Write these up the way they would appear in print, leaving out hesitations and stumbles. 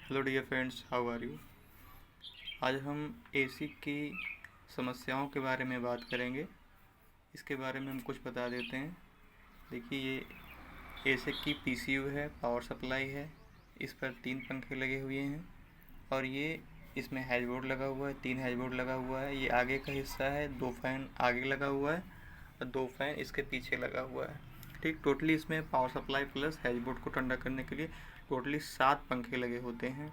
Hello dear friends, how are you. आज हम AC की समस्याओं के बारे में बात करेंगे। इसके बारे में हम कुछ बता देते हैं। देखिए, ये एसी की पीसीयू है, पावर सप्लाई है। इस पर 3 पंखे लगे हुए हैं और ये इसमें हैशबोर्ड लगा हुआ है, 3 हैशबोर्ड लगा हुआ है। ये आगे का हिस्सा है, 2 फैन आगे लगा हुआ है और 2 फैन इसके पीछे लगा हुआ है। ठीक, टोटली इसमें पावर सप्लाई प्लस हैशबोर्ड को ठंडा करने के लिए टोटली 7 पंखे लगे होते हैं।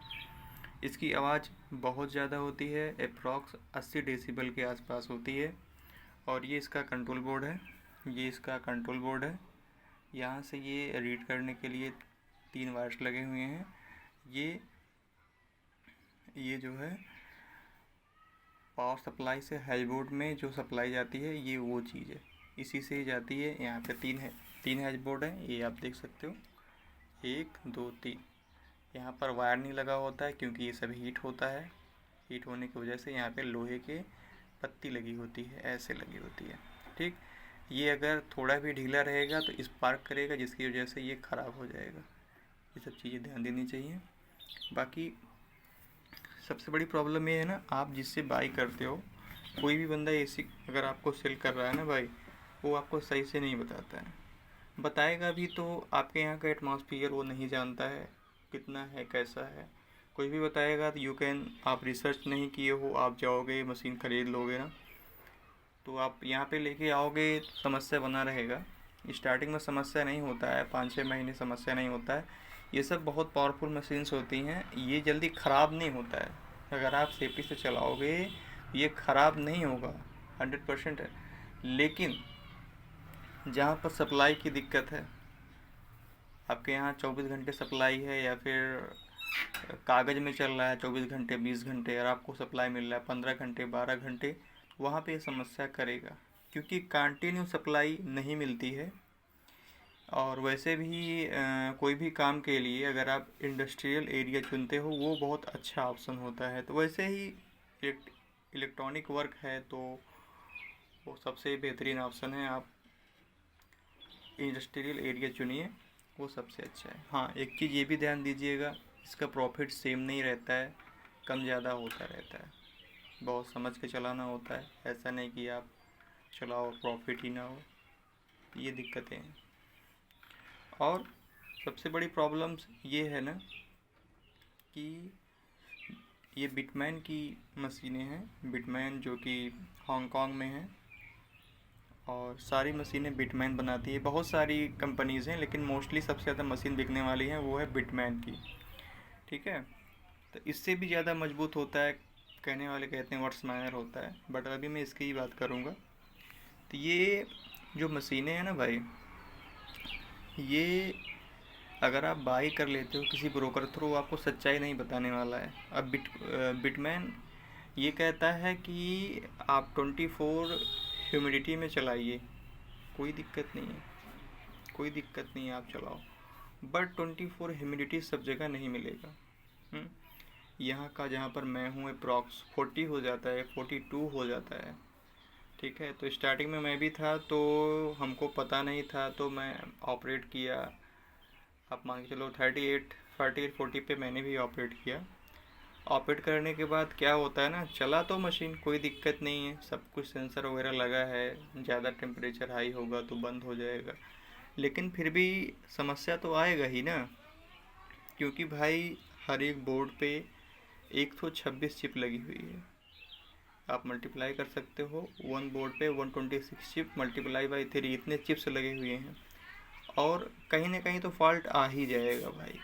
इसकी आवाज़ बहुत ज़्यादा होती है, अप्रॉक्स 80 डेसिबल के आसपास होती है। और ये इसका कंट्रोल बोर्ड है, यहाँ से ये रीड करने के लिए 3 वायर्स लगे हुए हैं। ये जो है पावर सप्लाई से हैशबोर्ड में जो सप्लाई जाती है, ये वो चीज़ है, इसी से ही जाती है। यहाँ पे 3 हैशबोर्ड है, ये आप देख सकते हो, 1 2 3। यहाँ पर वायर नहीं लगा होता है क्योंकि ये सब हीट होता है। हीट होने की वजह से यहाँ पे लोहे के पत्ती लगी होती है, ऐसे लगी होती है। ठीक, ये अगर थोड़ा भी ढीला रहेगा तो स्पार्क करेगा, जिसकी वजह से ये ख़राब हो जाएगा। ये सब चीज़ें ध्यान देनी चाहिए। बाकी सबसे बड़ी प्रॉब्लम ये है ना, आप जिससे बाई करते हो, कोई भी बंदा एसी अगर आपको सेल कर रहा है ना भाई, वो आपको सही से नहीं बताता है। बताएगा भी तो आपके यहाँ का एटमॉस्फियर वो नहीं जानता है, कितना है कैसा है। कोई भी बताएगा तो आप रिसर्च नहीं किए हो, आप जाओगे मशीन ख़रीद लोगे ना, तो आप यहाँ पे लेके आओगे तो समस्या बना रहेगा। स्टार्टिंग में समस्या नहीं होता है, 5-6 महीने समस्या नहीं होता है। ये सब बहुत पावरफुल मशीन्स होती हैं, ये जल्दी ख़राब नहीं होता है। अगर आप सेफ्टी से चलाओगे ये ख़राब नहीं होगा, 100% है। लेकिन जहाँ पर सप्लाई की दिक्कत है, आपके यहाँ 24 घंटे सप्लाई है या फिर कागज़ में चल रहा है 24 घंटे 20 घंटे और आपको सप्लाई मिल रहा है 15 घंटे 12 घंटे, वहाँ पे समस्या करेगा, क्योंकि कंटिन्यू सप्लाई नहीं मिलती है। और वैसे भी कोई भी काम के लिए अगर आप इंडस्ट्रियल एरिया चुनते हो, वो बहुत अच्छा ऑप्शन होता है। तो वैसे ही इलेक्ट्रॉनिक वर्क है तो वो सबसे बेहतरीन ऑप्शन है। आप इंडस्ट्रियल एरिया चुनिए, वो सबसे अच्छा है। हाँ, एक चीज़ ये भी ध्यान दीजिएगा, इसका प्रॉफिट सेम नहीं रहता है, कम ज़्यादा होता रहता है। बहुत समझ के चलाना होता है, ऐसा नहीं कि आप चलाओ प्रॉफिट ही ना हो, ये दिक्कतें हैं। और सबसे बड़ी प्रॉब्लम्स ये है ना कि ये बिटमैन की मशीनें हैं, बिटमैन जो कि हांगकांग में है, और सारी मशीनें बिटमैन बनाती है। बहुत सारी कंपनीज़ हैं लेकिन मोस्टली सबसे ज़्यादा मशीन बिकने वाली है वो है बिटमैन की। ठीक है, तो इससे भी ज़्यादा मजबूत होता है, कहने वाले कहते हैं वर्ड्स माइनर होता है, बट अभी मैं इसकी ही बात करूँगा। तो ये जो मशीनें हैं ना भाई, ये अगर आप बाई कर लेते हो किसी ब्रोकर थ्रू, आपको सच्चाई नहीं बताने वाला है। अब बिटमैन ये कहता है कि आप 24 ह्यूमिडिटी में चलाइए, कोई दिक्कत नहीं है, कोई दिक्कत नहीं है, आप चलाओ। बट 24 ह्यूमिडिटी सब जगह नहीं मिलेगा। यहाँ का जहाँ पर मैं हूँ अप्रॉक्स 40 हो जाता है, 42 हो जाता है। ठीक है, तो स्टार्टिंग में मैं भी था तो हमको पता नहीं था, तो मैं ऑपरेट किया। आप मान के चलो 38 40 पे मैंने भी ऑपरेट किया। ऑपरेट करने के बाद क्या होता है ना, चला तो मशीन कोई दिक्कत नहीं है, सब कुछ सेंसर वगैरह लगा है, ज़्यादा टेम्परेचर हाई होगा तो बंद हो जाएगा, लेकिन फिर भी समस्या तो आएगा ही ना, क्योंकि भाई हर एक बोर्ड पे 126 चिप लगी हुई है। आप मल्टीप्लाई कर सकते हो, वन बोर्ड पे 126 चिप मल्टीप्लाई बाई 3, इतने चिप्स लगे हुए हैं, और कहीं ना कहीं तो फॉल्ट आ ही जाएगा भाई।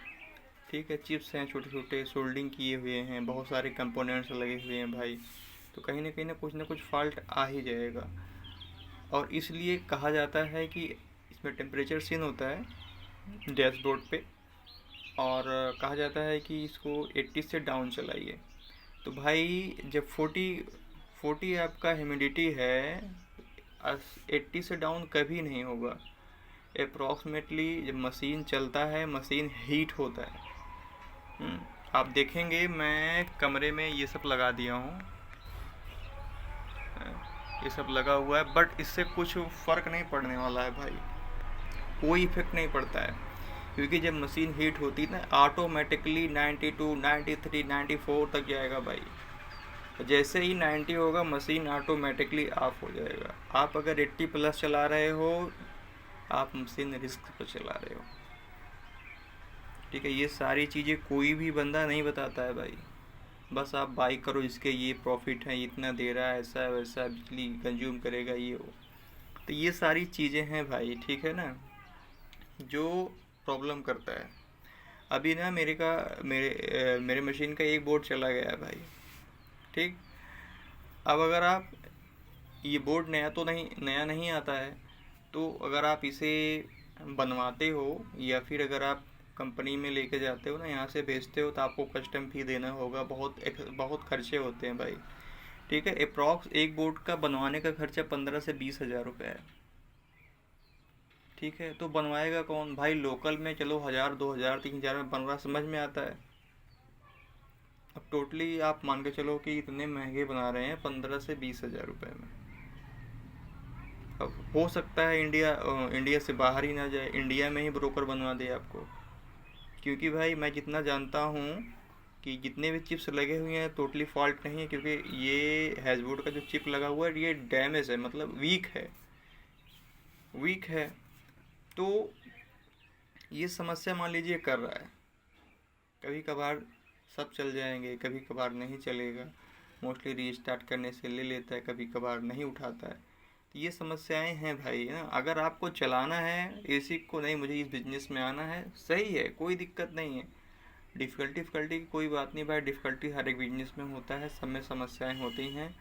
ठीक है, चिप्स हैं छोटे छोटे, सोल्डिंग किए हुए हैं, बहुत सारे कंपोनेंट्स लगे हुए हैं भाई, तो कहीं ना कुछ फॉल्ट आ ही जाएगा। और इसलिए कहा जाता है कि इसमें टेम्परेचर सीन होता है डैशबोर्ड पे, और कहा जाता है कि इसको 80 से डाउन चलाइए। तो भाई जब 40 आपका ह्यूमिडिटी है, 80 से डाउन कभी नहीं होगा। अप्रॉक्सीमेटली जब मशीन चलता है, मशीन हीट होता है। आप देखेंगे मैं कमरे में ये सब लगा दिया हूँ, ये सब लगा हुआ है, बट इससे कुछ फ़र्क नहीं पड़ने वाला है भाई, कोई इफेक्ट नहीं पड़ता है। क्योंकि जब मशीन हीट होती है ना ऑटोमेटिकली 92, 93, 94 तक जाएगा भाई। जैसे ही 90 होगा मशीन ऑटोमेटिकली ऑफ हो जाएगा। आप अगर 80 प्लस चला रहे हो आप मशीन रिस्क पर चला रहे हो। ठीक है, ये सारी चीज़ें कोई भी बंदा नहीं बताता है भाई। बस आप बाई करो, इसके ये प्रॉफिट है, इतना दे रहा है, ऐसा वैसा, बिजली कंज्यूम करेगा, ये वो। तो ये सारी चीज़ें हैं भाई, ठीक है ना, जो प्रॉब्लम करता है। अभी ना मेरे मशीन का एक बोर्ड चला गया है भाई। ठीक, अब अगर आप ये बोर्ड नया नहीं आता है, तो अगर आप इसे बनवाते हो या फिर अगर आप कंपनी में लेके जाते हो ना, यहाँ से भेजते हो, तो आपको कस्टम फी देना होगा। बहुत खर्चे होते हैं भाई। ठीक है, अप्रॉक्स एक बोर्ड का बनवाने का खर्चा 15 से 20 हज़ार रुपये है। ठीक है, तो बनवाएगा कौन भाई? लोकल में चलो 1000, 2000, 3000 में बन रहा, समझ में आता है। अब टोटली आप मान के चलो कि इतने महंगे बना रहे हैं 15 से 20 हज़ार रुपये में। अब हो सकता है इंडिया से बाहर ही ना जाए, इंडिया में ही ब्रोकर बनवा दे आपको। क्योंकि भाई मैं जितना जानता हूँ कि जितने भी चिप्स लगे हुए हैं टोटली फॉल्ट नहीं है, क्योंकि ये हैज़बोर्ड का जो चिप लगा हुआ है ये डैमेज है, मतलब वीक है। तो ये समस्या मान लीजिए कर रहा है। कभी कभार सब चल जाएंगे, कभी कभार नहीं चलेगा, मोस्टली रीस्टार्ट करने से ले लेता है, कभी कभार नहीं उठाता है। तो ये समस्याएं हैं भाई, है ना। अगर आपको चलाना है एसी को, नहीं मुझे इस बिज़नेस में आना है, सही है, कोई दिक्कत नहीं है। डिफ़िकल्टी की कोई बात नहीं भाई, डिफ़िकल्टी हर एक बिजनेस में होता है, सब में समस्याएं होती हैं।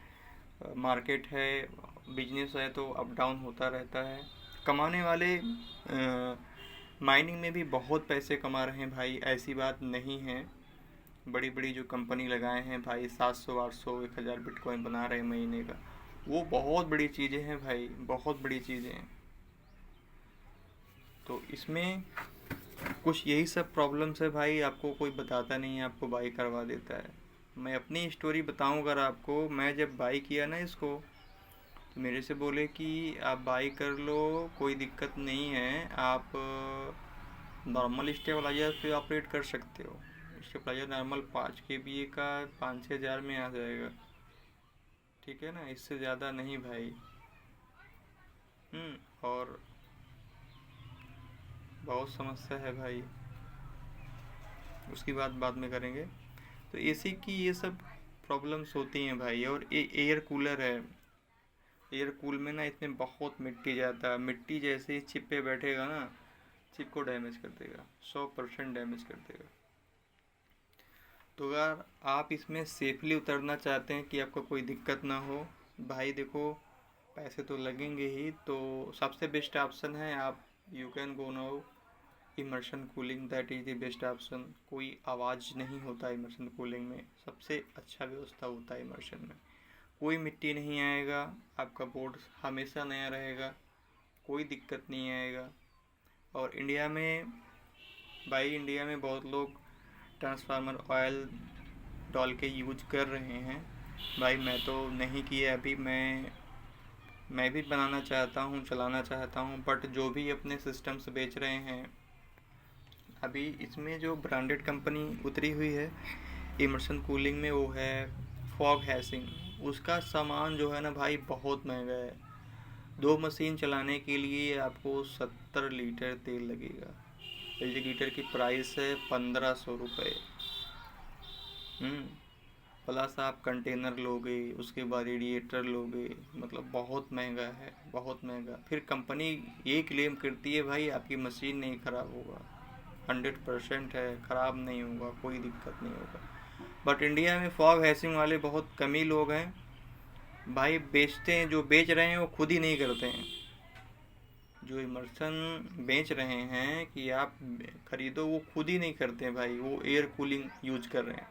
मार्केट है, बिजनेस है, तो अप डाउन होता रहता है। कमाने वाले माइनिंग में भी बहुत पैसे कमा रहे हैं भाई, ऐसी बात नहीं है। बड़ी बड़ी जो कंपनी लगाए हैं भाई, 700, 800, 1000 बिटकॉइन बना रहे हैं महीने का, वो बहुत बड़ी चीज़ें हैं भाई, बहुत बड़ी चीज़ें हैं। तो इसमें कुछ यही सब प्रॉब्लम्स है भाई, आपको कोई बताता नहीं है, आपको बाई करवा देता है। मैं अपनी स्टोरी बताऊं अगर आपको, मैं जब बाई किया ना इसको, तो मेरे से बोले कि आप बाई कर लो, कोई दिक्कत नहीं है, आप नॉर्मल स्टेबलाइजर पे ऑपरेट कर सकते हो। स्टेबलाइजर नॉर्मल 5 kVA का 5-6 हज़ार में आ जाएगा। ठीक है ना, इससे ज़्यादा नहीं भाई। और बहुत समस्या है भाई, उसकी बात बाद में करेंगे। तो एसी की ये सब प्रॉब्लम्स होती हैं भाई। और एयर कूलर है, एयर कूल में ना इसमें बहुत मिट्टी जाता है, मिट्टी जैसे ही चिप पे बैठेगा ना, चिप को डैमेज कर देगा, 100% डैमेज कर देगा। तो अगर आप इसमें सेफली उतरना चाहते हैं कि आपको कोई दिक्कत ना हो, भाई देखो पैसे तो लगेंगे ही, तो सबसे बेस्ट ऑप्शन है आप you can go now immersion cooling, that is the best option. कोई आवाज़ नहीं होता इमर्शन कूलिंग में, सबसे अच्छा व्यवस्था होता है इमर्शन में। कोई मिट्टी नहीं आएगा, आपका बोर्ड हमेशा नया रहेगा, कोई दिक्कत नहीं आएगा। और इंडिया में बहुत लोग ट्रांसफार्मर ऑयल डाल के यूज कर रहे हैं भाई। मैं तो नहीं किया अभी, मैं भी बनाना चाहता हूँ, चलाना चाहता हूँ, बट जो भी अपने सिस्टम्स बेच रहे हैं अभी, इसमें जो ब्रांडेड कंपनी उतरी हुई है इमर्शन कूलिंग में, वो है फॉग हैसिंग। उसका सामान जो है ना भाई बहुत महंगा है। 2 मशीन चलाने के लिए आपको 70 लीटर तेल लगेगा। 1 लीटर की प्राइस है 1500 रुपये। प्लस आप कंटेनर लोगे, उसके बाद रेडिएटर लोगे, मतलब बहुत महंगा है, बहुत महंगा। फिर कंपनी ये क्लेम करती है भाई आपकी मशीन नहीं ख़राब होगा, 100% है, ख़राब नहीं होगा, कोई दिक्कत नहीं होगा। बट इंडिया में फॉग हैसिंग वाले बहुत कम ही लोग हैं भाई, बेचते हैं, जो बेच रहे हैं वो खुद ही नहीं करते हैं। जो इमर्शन बेच रहे हैं कि आप खरीदो, वो खुद ही नहीं करते हैं भाई, वो एयर कूलिंग यूज कर रहे हैं।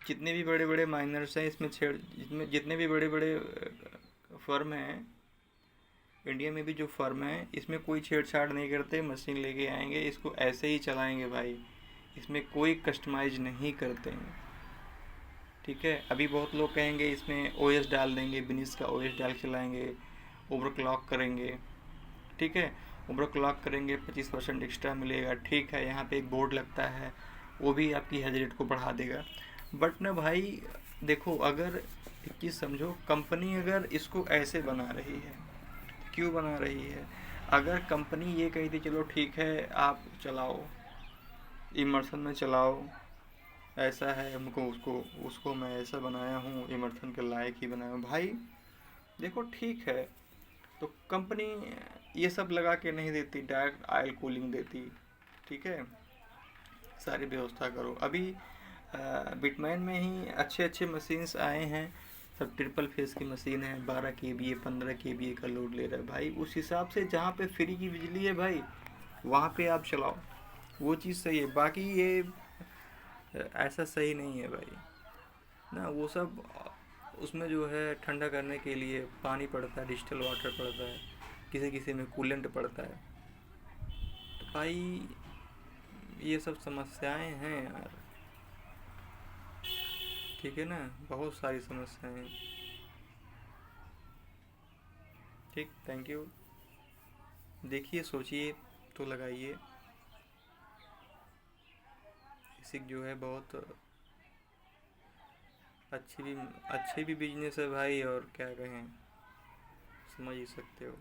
जितने भी बड़े बड़े माइनर्स हैं इसमें जितने भी बड़े बड़े फर्म हैं इंडिया में भी, जो फर्म है इसमें कोई छेड़छाड़ नहीं करते, मशीन लेके आएंगे, इसको ऐसे ही चलाएंगे भाई, इसमें कोई कस्टमाइज नहीं करते हैं। ठीक है, अभी बहुत लोग कहेंगे इसमें ओएस डाल देंगे, बिनिस का ओएस डाल के चलाएंगे, ओवरक्लॉक करेंगे। ठीक है, ओवरक्लॉक करेंगे 25% एक्स्ट्रा मिलेगा, ठीक है। यहाँ पे एक बोर्ड लगता है, वो भी आपकी हेज रेट को बढ़ा देगा। बट ना भाई देखो, अगर एक चीज़ समझो, कंपनी अगर इसको ऐसे बना रही है, क्यों बना रही है? अगर कंपनी ये कही थी चलो ठीक है आप चलाओ, इमर्सन में चलाओ, ऐसा है हमको, उसको उसको मैं ऐसा बनाया हूँ, इमर्सन के लायक ही बनाया हूँ भाई, देखो ठीक है। तो कंपनी ये सब लगा के नहीं देती, डायरेक्ट ऑयल कूलिंग देती, ठीक है। सारी व्यवस्था करो। अभी बिटमैन में ही अच्छे अच्छे मशीन्स आए हैं, सब ट्रिपल फेस की मशीन है, 12 kVA 15 kVA का लोड ले रहा है भाई। उस हिसाब से जहाँ पे फ्री की बिजली है भाई, वहाँ पे आप चलाओ, वो चीज़ सही है। बाकी ये ऐसा सही नहीं है भाई ना। वो सब उसमें जो है ठंडा करने के लिए पानी पड़ता है, डिस्टिल वाटर पड़ता है, किसी किसी में कूलेंट पड़ता है। तो भाई ये सब समस्याएं हैं यार, ठीक है ना, बहुत सारी समस्याएं हैं। ठीक, थैंक यू। देखिए, सोचिए तो लगाइए। इसी जो है बहुत अच्छी भी बिजनेस है भाई, और क्या कहें, समझ ही सकते हो।